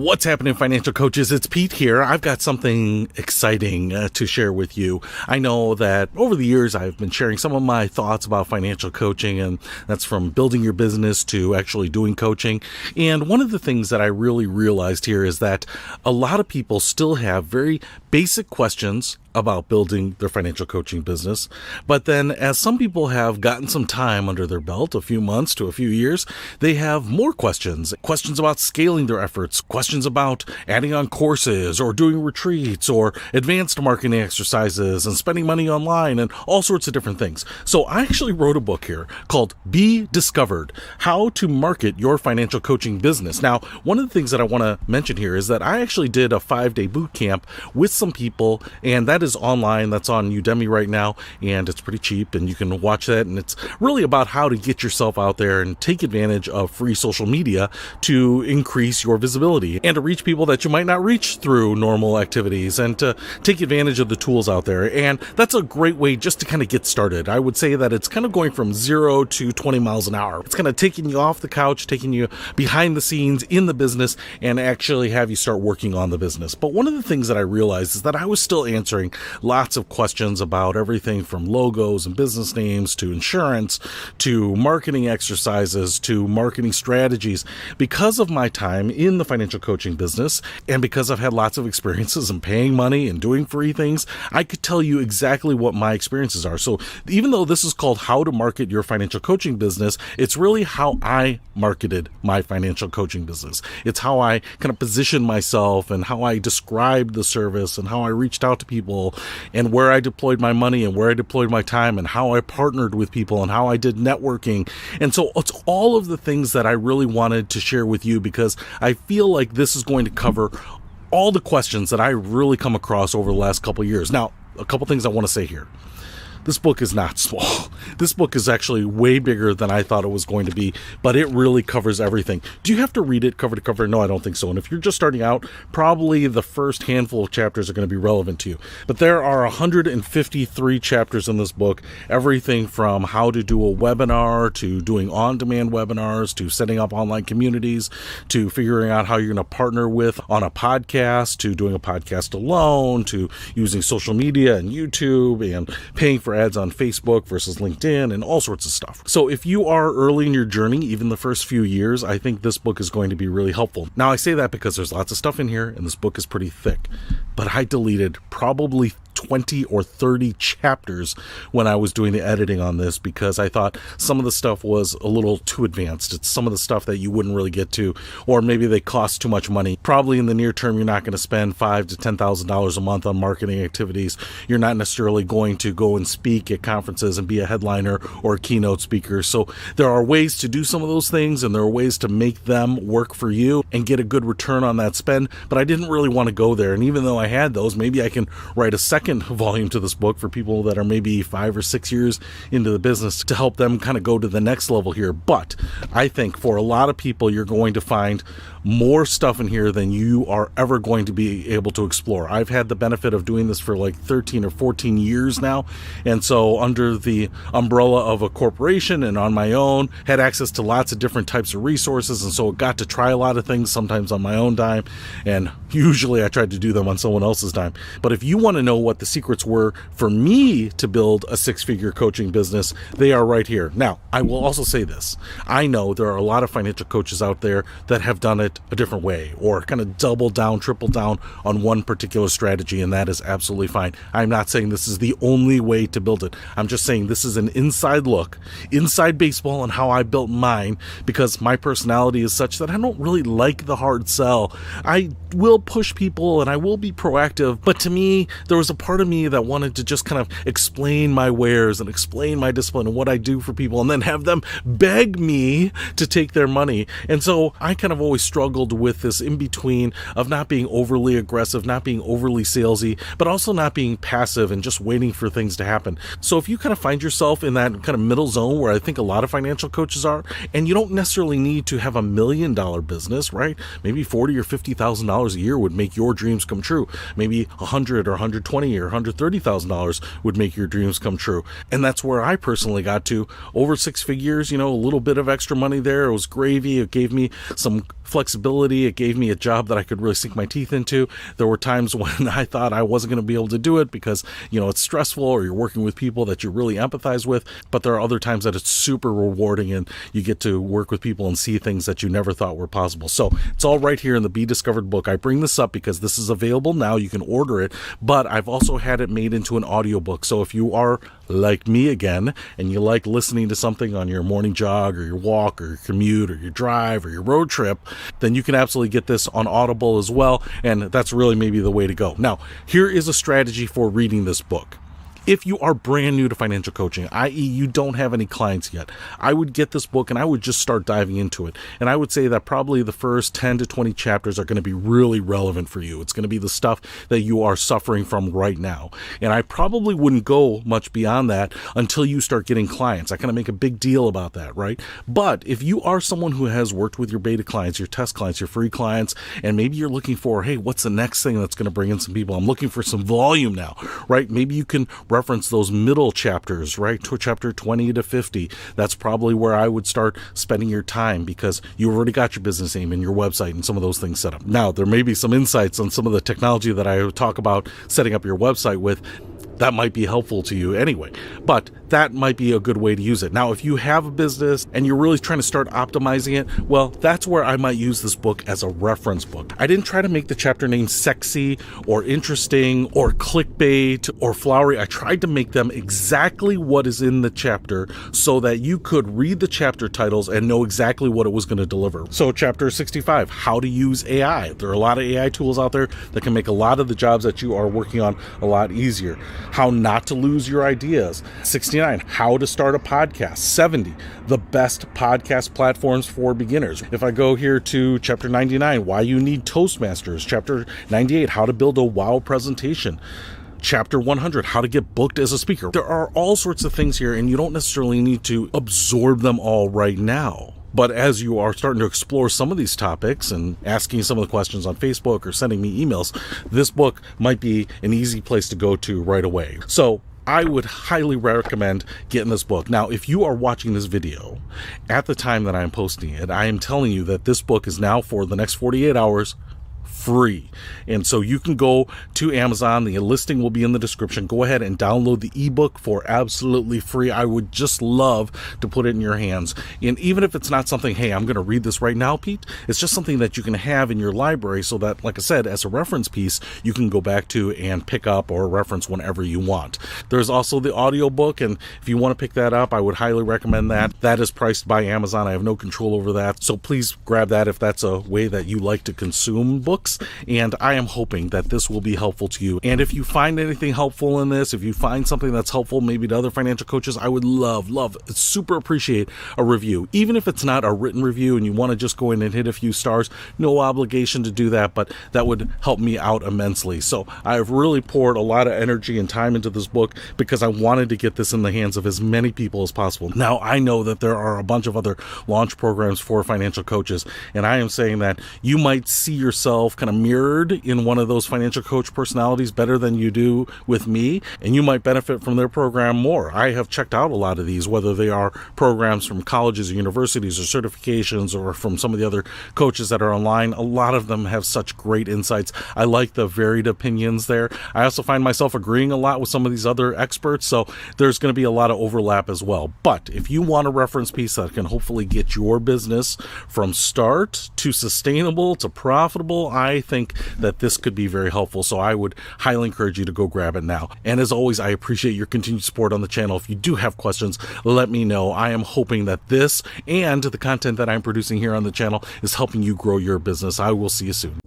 What's happening, financial coaches? It's Pete here. I've got something exciting to share with you. I know that over the years I've been sharing some of my thoughts about financial coaching, and that's from building your business to actually doing coaching. And one of the things that I really realized here is that a lot of people still have very basic questions about building their financial coaching business. But then as some people have gotten some time under their belt, a few months to a few years, they have more questions about scaling their efforts, questions about adding on courses or doing retreats or advanced marketing exercises and spending money online and all sorts of different things. So I actually wrote a book here called Be Discovered: How to Market Your Financial Coaching Business. Now, one of the things that I want to mention here is that I actually did a 5-day boot camp with some people, and that is online. That's on Udemy right now, and it's pretty cheap, and you can watch that. And it's really about how to get yourself out there and take advantage of free social media to increase your visibility and to reach people that you might not reach through normal activities, and to take advantage of the tools out there. And that's a great way just to kind of get started. I would say that it's kind of going from 0 to 20 miles an hour. It's kind of taking you off the couch, taking you behind the scenes in the business, and actually have you start working on the business. But one of the things that I realized is that I was still answering lots of questions about everything from logos and business names to insurance to marketing exercises to marketing strategies. Because of my time in the financial coaching business, and because I've had lots of experiences in paying money and doing free things, I could tell you exactly what my experiences are. So even though this is called How to Market Your Financial Coaching Business, it's really how I marketed my financial coaching business. It's how I kind of positioned myself and how I described the service and how I reached out to people and where I deployed my money and where I deployed my time and how I partnered with people and how I did networking. And so it's all of the things that I really wanted to share with you, because I feel like this is going to cover all the questions that I really come across over the last couple of years. Now, a couple things I want to say here. This book is not small. This book is actually way bigger than I thought it was going to be, but it really covers everything. Do you have to read it cover to cover? No, I don't think so. And if you're just starting out, probably the first handful of chapters are going to be relevant to you. But there are 153 chapters in this book, everything from how to do a webinar to doing on-demand webinars to setting up online communities to figuring out how you're going to partner with on a podcast to doing a podcast alone to using social media and YouTube and paying for ads on Facebook versus LinkedIn and all sorts of stuff. So if you are early in your journey, even the first few years, I think this book is going to be really helpful. Now, I say that because there's lots of stuff in here and this book is pretty thick, but I deleted probably 20 or 30 chapters when I was doing the editing on this, because I thought some of the stuff was a little too advanced. It's some of the stuff that you wouldn't really get to, or maybe they cost too much money. Probably in the near term, you're not going to spend $5,000 to $10,000 a month on marketing activities. You're not necessarily going to go and speak at conferences and be a headliner or a keynote speaker. So there are ways to do some of those things, and there are ways to make them work for you and get a good return on that spend. But I didn't really want to go there. And even though I had those, maybe I can write a second volume to this book for people that are maybe 5 or 6 years into the business to help them kind of go to the next level here. But I think for a lot of people, you're going to find more stuff in here than you are ever going to be able to explore. I've had the benefit of doing this for like 13 or 14 years now. And so under the umbrella of a corporation and on my own, had access to lots of different types of resources. And so got to try a lot of things, sometimes on my own dime. And usually I tried to do them on someone else's dime. But if you want to know what the secrets were for me to build a 6-figure coaching business, they are right here. Now, I will also say this. I know there are a lot of financial coaches out there that have done it a different way, or kind of double down, triple down on one particular strategy, and that is absolutely fine. I'm not saying this is the only way to build it. I'm just saying this is an inside look, inside baseball on how I built mine, because my personality is such that I don't really like the hard sell. I will push people and I will be proactive, but to me, there was a part of me that wanted to just kind of explain my wares and explain my discipline and what I do for people, and then have them beg me to take their money. And so I kind of always struggled with this in between of not being overly aggressive, not being overly salesy, but also not being passive and just waiting for things to happen. So if you kind of find yourself in that kind of middle zone where I think a lot of financial coaches are, and you don't necessarily need to have $1 million business, right? Maybe $40,000 or $50,000 a year would make your dreams come true. Maybe 100 or 120 $120,000 or $130,000 would make your dreams come true. And that's where I personally got to. Over 6 figures, a little bit of extra money there. It was gravy. It gave me some flexibility. It gave me a job that I could really sink my teeth into. There were times when I thought I wasn't going to be able to do it because, it's stressful or you're working with people that you really empathize with. But there are other times that it's super rewarding and you get to work with people and see things that you never thought were possible. So it's all right here in the Be Discovered book. I bring this up because this is available now. You can order it, but I've also had it made into an audiobook. So if you are like me again and you like listening to something on your morning jog or your walk or your commute or your drive or your road trip, then you can absolutely get this on Audible as well. And that's really maybe the way to go. Now, here is a strategy for reading this book. If you are brand new to financial coaching, i.e. you don't have any clients yet, I would get this book and I would just start diving into it. And I would say that probably the first 10 to 20 chapters are going to be really relevant for you. It's going to be the stuff that you are suffering from right now. And I probably wouldn't go much beyond that until you start getting clients. I kind of make a big deal about that, right? But if you are someone who has worked with your beta clients, your test clients, your free clients, and maybe you're looking for, hey, what's the next thing that's going to bring in some people? I'm looking for some volume now, right? Maybe you can reference those middle chapters, right? To chapter 20 to 50. That's probably where I would start spending your time because you already got your business name and your website and some of those things set up. Now, there may be some insights on some of the technology that I talk about setting up your website with. That might be helpful to you anyway, but that might be a good way to use it. Now, if you have a business and you're really trying to start optimizing it, well, that's where I might use this book as a reference book. I didn't try to make the chapter names sexy or interesting or clickbait or flowery. I tried to make them exactly what is in the chapter so that you could read the chapter titles and know exactly what it was going to deliver. So chapter 65, how to use AI. There are a lot of AI tools out there that can make a lot of the jobs that you are working on a lot easier. How not to lose your ideas. 69, how to start a podcast. 70, the best podcast platforms for beginners. If I go here to chapter 99, why you need Toastmasters. Chapter 98, how to build a wow presentation. Chapter 100, how to get booked as a speaker. There are all sorts of things here, and you don't necessarily need to absorb them all right now. But as you are starting to explore some of these topics and asking some of the questions on Facebook or sending me emails, this book might be an easy place to go to right away. So I would highly recommend getting this book. Now, if you are watching this video at the time that I am posting it, I am telling you that this book is now for the next 48 hours free. And so you can go to Amazon. The listing will be in the description. Go ahead and download the ebook for absolutely free. I would just love to put it in your hands. And even if it's not something, hey, I'm going to read this right now, Pete, it's just something that you can have in your library so that, like I said, as a reference piece, you can go back to and pick up or reference whenever you want. There's also the audiobook, and if you want to pick that up, I would highly recommend that. That is priced by Amazon. I have no control over that. So please grab that if that's a way that you like to consume books. And I am hoping that this will be helpful to you. And if you find anything helpful in this, if you find something that's helpful maybe to other financial coaches, I would love, super appreciate a review. Even if it's not a written review and you want to just go in and hit a few stars, no obligation to do that, but that would help me out immensely. So I've really poured a lot of energy and time into this book because I wanted to get this in the hands of as many people as possible. Now, I know that there are a bunch of other launch programs for financial coaches, and I am saying that you might see yourself kind of mirrored in one of those financial coach personalities better than you do with me, and you might benefit from their program more. I have checked out a lot of these, whether they are programs from colleges or universities or certifications or from some of the other coaches that are online. A lot of them have such great insights. I like the varied opinions there. I also find myself agreeing a lot with some of these other experts, so there's going to be a lot of overlap as well. But if you want a reference piece that can hopefully get your business from start to sustainable to profitable, I think that this could be very helpful. So I would highly encourage you to go grab it now. And as always, I appreciate your continued support on the channel. If you do have questions, let me know. I am hoping that this and the content that I'm producing here on the channel is helping you grow your business. I will see you soon.